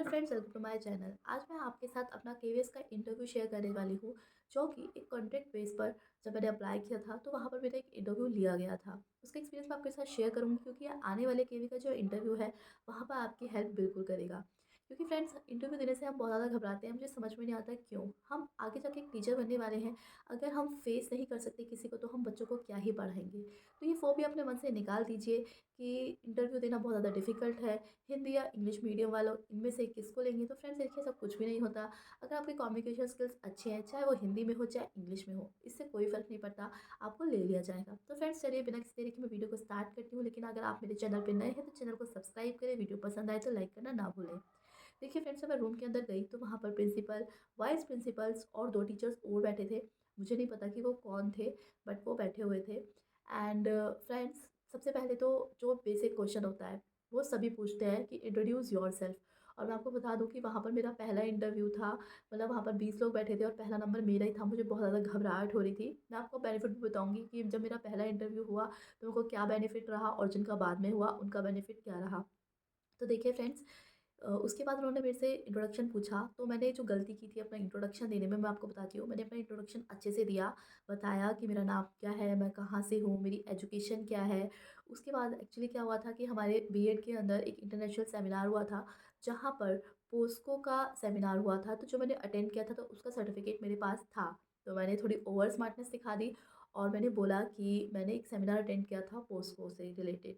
Friends, welcome to my channel. आज मैं आपके साथ अपना केवीएस का इंटरव्यू शेयर करने वाली हूँ, जो कि एक कॉन्ट्रैक्ट बेस पर जब मैंने अप्लाई किया था तो वहाँ पर मेरा एक इंटरव्यू लिया गया था। उसका एक्सपीरियंस मैं आपके साथ शेयर करूँगी क्योंकि ये आने वाले केवी का जो इंटरव्यू है वहाँ पर आपकी हेल्प बिल्कुल करेगा। क्योंकि फ्रेंड्स, इंटरव्यू देने से हम बहुत ज़्यादा घबराते हैं, मुझे समझ में नहीं आता क्यों। हम आगे जाके एक टीचर बनने वाले हैं, अगर हम फेस नहीं कर सकते किसी को तो हम बच्चों को क्या ही पढ़ाएंगे। तो ये फ़ोबिया अपने मन से निकाल दीजिए कि इंटरव्यू देना बहुत ज़्यादा डिफ़िकल्ट है। हिंदी या इंग्लिश मीडियम वालों इनमें से किसको लेंगे? तो फ्रेंड्स देखिए, सब कुछ भी नहीं होता। अगर आपकी कम्युनिकेशन स्किल्स अच्छी हैं, चाहे वो हिंदी में हो चाहे इंग्लिश में हो, इससे कोई फ़र्क नहीं पड़ता, आपको ले लिया जाएगा। तो फ्रेंड्स चलिए बिना किसी देरी के मैं वीडियो को स्टार्ट करती हूँ, लेकिन अगर आप मेरे चैनल पर नए हैं तो चैनल को सब्सक्राइब करें, वीडियो पसंद आए तो लाइक करना ना भूलें। देखिए फ्रेंड्स, जब मैं रूम के अंदर गई तो वहाँ पर प्रिंसिपल, वाइस प्रिंसिपल्स और 2 टीचर्स और बैठे थे। मुझे नहीं पता कि वो कौन थे, बट वो बैठे हुए थे। एंड फ्रेंड्स, सबसे पहले तो जो बेसिक क्वेश्चन होता है वो सभी पूछते हैं कि इंट्रोड्यूस योरसेल्फ। और मैं आपको बता दूं कि वहाँ पर मेरा पहला इंटरव्यू था। मतलब वहाँ पर 20 लोग बैठे थे और पहला नंबर मेरा ही था। मुझे बहुत ज़्यादा घबराहट हो रही थी। मैं आपको बेनिफिट भी बताऊंगी कि जब मेरा पहला इंटरव्यू हुआ तो उनको क्या बेनिफिट रहा और जिनका बाद में हुआ उनका बेनिफिट क्या रहा। तो देखिए फ्रेंड्स, उसके बाद उन्होंने मेरे से इंट्रोडक्शन पूछा, तो मैंने जो गलती की थी अपना इंट्रोडक्शन देने में, मैं आपको बताती हूँ। मैंने अपना इंट्रोडक्शन अच्छे से दिया, बताया कि मेरा नाम क्या है, मैं कहाँ से हूँ, मेरी एजुकेशन क्या है। उसके बाद एक्चुअली क्या हुआ था कि हमारे बीएड के अंदर एक इंटरनेशनल सेमिनार हुआ था, जहाँ पर पोस्को का सेमिनार हुआ था। तो जो मैंने अटेंड किया था तो उसका सर्टिफिकेट मेरे पास था। तो मैंने थोड़ी ओवर स्मार्टनेस दिखा दी और मैंने बोला कि मैंने एक सेमिनार अटेंड किया था पोस्को से रिलेटेड।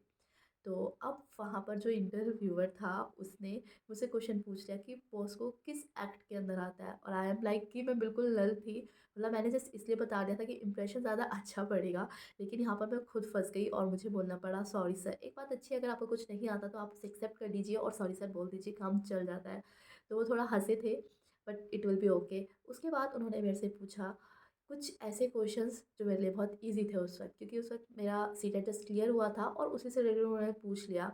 तो अब वहाँ पर जो इंटरव्यूअर था उसने मुझसे क्वेश्चन पूछ लिया कि पॉस्को किस एक्ट के अंदर आता है, और आई एम लाइक कि मैं बिल्कुल लल थी। मतलब मैंने जस्ट इसलिए बता दिया था कि इंप्रेशन ज़्यादा अच्छा पड़ेगा, लेकिन यहाँ पर मैं खुद फंस गई और मुझे बोलना पड़ा सॉरी सर। एक बात अच्छी है, अगर आपको कुछ नहीं आता तो आप उसे एक्सेप्ट कर लीजिए और सॉरी सर बोल दीजिए, काम चल जाता है। तो वो थोड़ा हंसे थे, but it will be okay. उसके बाद उन्होंने मेरे से पूछा कुछ ऐसे क्वेश्चंस जो मेरे लिए बहुत इजी थे उस वक्त, क्योंकि उस वक्त मेरा सीटेट टेस्ट क्लियर हुआ था और उसी से रिलेटेड उन्होंने पूछ लिया।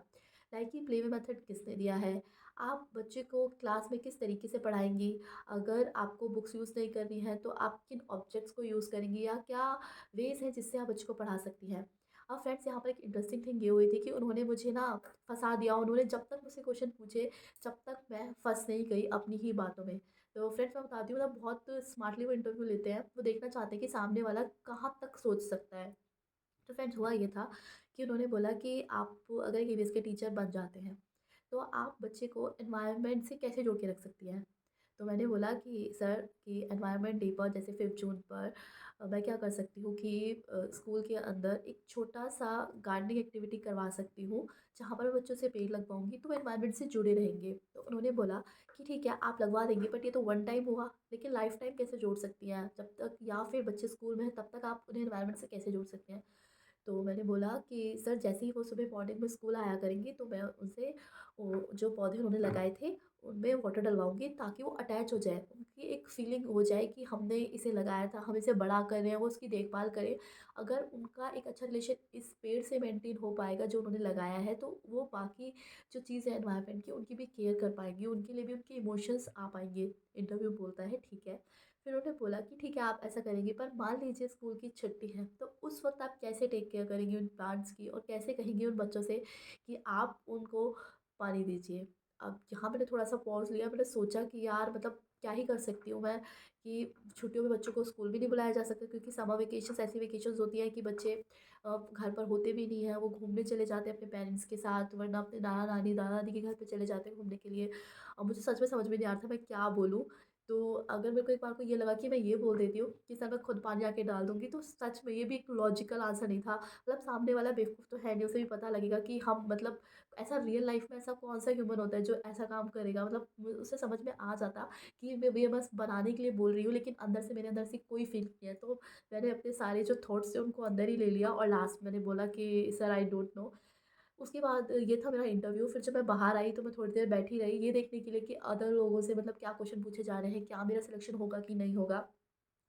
लाइक कि प्लेवे मेथड किसने दिया है, आप बच्चे को क्लास में किस तरीके से पढ़ाएंगी, अगर आपको बुक्स यूज़ नहीं करनी है तो आप किन ऑब्जेक्ट्स को यूज़ करेंगी, या क्या वेज हैं जिससे आप बच्चे को पढ़ा सकती हैं। अब फ्रेंड्स, यहाँ पर एक इंटरेस्टिंग थिंग ये हुई थी कि उन्होंने मुझे ना फंसा दिया। उन्होंने जब तक मुझसे क्वेश्चन पूछे जब तक मैं फंस नहीं गई अपनी ही बातों में। तो फ्रेंड्स मैं बताती हूँ, मतलब बहुत स्मार्टली वो इंटरव्यू लेते हैं, वो देखना चाहते हैं कि सामने वाला कहाँ तक सोच सकता है। तो फ्रेंड्स हुआ ये था कि उन्होंने बोला कि आप अगर ईवीएस के टीचर बन जाते हैं तो आप बच्चे को एनवायरनमेंट से कैसे जोड़ के रख सकती हैं। तो मैंने बोला कि सर कि एनवायरनमेंट डे पर जैसे 5 जून पर मैं क्या कर सकती हूँ कि स्कूल के अंदर एक छोटा सा गार्डनिंग एक्टिविटी करवा सकती हूँ, जहाँ पर मैं बच्चों से पेड़ लगवाऊंगी तो वो एनवायरनमेंट से जुड़े रहेंगे। तो उन्होंने बोला कि ठीक है आप लगवा देंगे, बट ये तो वन टाइम हुआ, लेकिन लाइफ टाइम कैसे जोड़ सकती हैं जब तक, या फिर बच्चे स्कूल में हैं तब तक आप उन्हें एनवायरनमेंट से कैसे जोड़ सकते हैं। तो मैंने बोला कि सर जैसे ही वो सुबह मॉर्निंग में स्कूल आया करेंगी तो मैं उनसे वो जो पौधे उन्होंने लगाए थे उनमें वाटर डलवाऊँगी, ताकि वो अटैच हो जाए, उनकी एक फीलिंग हो जाए कि हमने इसे लगाया था, हम इसे बड़ा कर रहे हैं, वो उसकी देखभाल करें। अगर उनका एक अच्छा रिलेशन इस पेड़ से मेंटेन हो पाएगा जो उन्होंने लगाया है, तो वो बाकी जो चीज़ है एनवायरनमेंट की उनकी भी केयर कर पाएँगी, उनके लिए भी उनके इमोशंस आ पाएँगे। इंटरव्यू बोलता है ठीक है। फिर उन्होंने बोला कि ठीक है आप ऐसा करेंगे, पर मान लीजिए स्कूल की छुट्टी है तो उस वक्त आप कैसे टेक केयर करेंगी उन प्लांट्स की, और कैसे कहेंगी उन बच्चों से कि आप उनको पानी दीजिए। अब यहाँ मैंने थोड़ा सा पॉज लिया, मैंने सोचा कि यार मतलब क्या ही कर सकती हूँ मैं, कि छुट्टियों में बच्चों को स्कूल भी नहीं बुलाया जा सकता, क्योंकि समर वेकेशन ऐसी वेकेशन होती है कि बच्चे घर पर होते भी नहीं हैं, वो घूमने चले जाते हैं अपने पेरेंट्स के साथ, वरना अपने नाना नानी दादा दादी के घर पे चले जाते हैं घूमने के लिए। अब मुझे सच में समझ में नहीं आ रहा था मैं क्या बोलूँ। तो अगर मेरे को एक बार को ये लगा कि मैं ये बोल देती हूँ कि सर मैं खुद पानी आके डाल दूँगी, तो सच में ये भी एक लॉजिकल आंसर नहीं था। मतलब सामने वाला बेवकूफ़ तो है नहीं, उसे भी पता लगेगा कि हम मतलब ऐसा रियल लाइफ़ में ऐसा कौन-सा ह्यूमन होता है जो ऐसा काम करेगा। मतलब उसे समझ में आ जाता कि मैं ये बस बनाने के लिए बोल रही हूँ, लेकिन अंदर से मेरे अंदर से कोई फ़ील नहीं है। तो मैंने अपने सारे जो थॉट्स थे उनको अंदर ही ले लिया और लास्ट में मैंने बोला कि सर आई डोंट नो। उसके बाद ये था मेरा इंटरव्यू। फिर जब मैं बाहर आई तो मैं थोड़ी देर बैठी रही ये देखने के लिए कि अदर लोगों से मतलब क्या क्वेश्चन पूछे जा रहे हैं, क्या मेरा सिलेक्शन होगा कि नहीं होगा।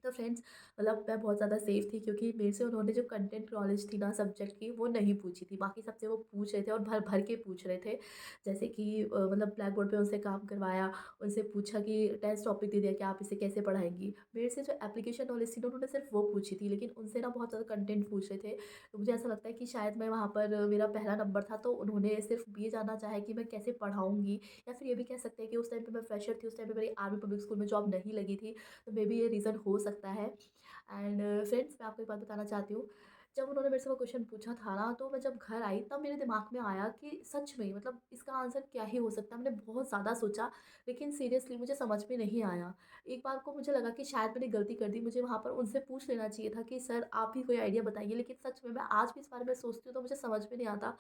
तो फ्रेंड्स मतलब मैं बहुत ज़्यादा सेफ थी क्योंकि मेरे से उन्होंने जो कंटेंट नॉलेज थी ना सब्जेक्ट की वो नहीं पूछी थी। बाकी सबसे वो पूछ रहे थे और भर-भर के पूछ रहे थे। जैसे कि मतलब ब्लैक बोर्ड पे उनसे काम करवाया, उनसे पूछा कि टेस्ट टॉपिक दे दिया कि आप इसे कैसे पढ़ाएँगी? मेरे से जो एप्लीकेशन नॉलेज थी ना उन्होंने सिर्फ़ वो पूछी थी, लेकिन उनसे ना बहुत ज़्यादा कंटेंट पूछ रहे थे। तो मुझे ऐसा लगता है कि शायद मैं वहाँ पर मेरा पहला नंबर था, तो उन्होंने सिर्फ़ ये जानना चाहा है कि मैं कैसे पढ़ाऊँगी, या फिर ये भी कह सकते हैं कि उस टाइम पे मैं फ्रेशर थी, उस टाइम पे मेरी आर्मी पब्लिक स्कूल में जॉब नहीं लगी थी। तो मेबी ये रीज़न हो सकता है। एंड फ्रेंड्स मैं आपको एक बात बताना चाहती हूँ। जब उन्होंने मेरे से वो क्वेश्चन पूछा था ना, तो मैं जब घर आई तब मेरे दिमाग में आया कि सच में मतलब इसका आंसर क्या ही हो सकता है। मैंने बहुत ज़्यादा सोचा, लेकिन सीरियसली मुझे समझ में नहीं आया। एक बार को मुझे लगा कि शायद मैंने गलती कर दी, मुझे वहाँ पर उनसे पूछ लेना चाहिए था कि सर आप ही कोई आइडिया बताइए। लेकिन सच में मैं आज भी इस बारे में सोचती हूँ तो मुझे समझ में नहीं आता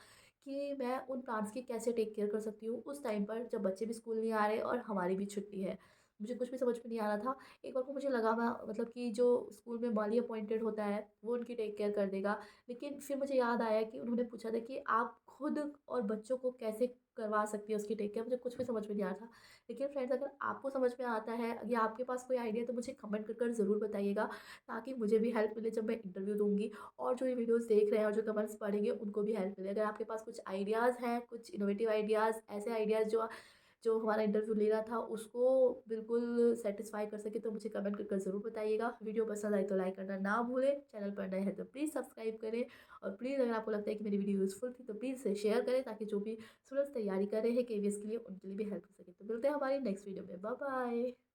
कि मैं उन प्लांट्स की कैसे टेक केयर कर सकती हूँ उस टाइम पर जब बच्चे भी स्कूल नहीं आ रहे और हमारी भी छुट्टी है। मुझे कुछ भी समझ में नहीं आ रहा था। एक बार को मुझे लगा मैं मतलब कि जो स्कूल में माली अपॉइंटेड होता है वो उनकी टेक केयर कर देगा। लेकिन फिर मुझे याद आया कि उन्होंने पूछा था कि आप खुद और बच्चों को कैसे करवा सकती हैं उसकी टेक केयर, मुझे कुछ भी समझ में नहीं आ रहा था। लेकिन फ्रेंड्स अगर आपको समझ में आता है या आपके पास कोई आइडिया है तो मुझे कमेंट कर कर ज़रूर बताइएगा, ताकि मुझे भी हेल्प मिले जब मैं इंटरव्यू दूँगी, और जो ये वीडियोज़ देख रहे हैं और जो कमेंट्स पढ़ेंगे उनको भी हेल्प मिले। अगर आपके पास कुछ आइडियाज़ हैं, कुछ इनोवेटिव आइडियाज़, ऐसे आइडियाज़ जो जो हमारा इंटरव्यू ले रहा था उसको बिल्कुल सैटिस्फाई कर सके, तो मुझे कमेंट कर कर ज़रूर बताइएगा। वीडियो पसंद आई तो लाइक करना ना भूलें, चैनल पर नए हैं तो प्लीज़ सब्सक्राइब करें, और प्लीज़ अगर आपको लगता है कि मेरी वीडियो यूज़फुल थी तो प्लीज़ इसे शेयर करें, ताकि जो भी स्टूडेंट्स तैयारी कर रहे हैं केवीएस के लिए उनके लिए भी हेल्प हो सके। तो मिलते हैं हमारी नेक्स्ट वीडियो में। Bye bye.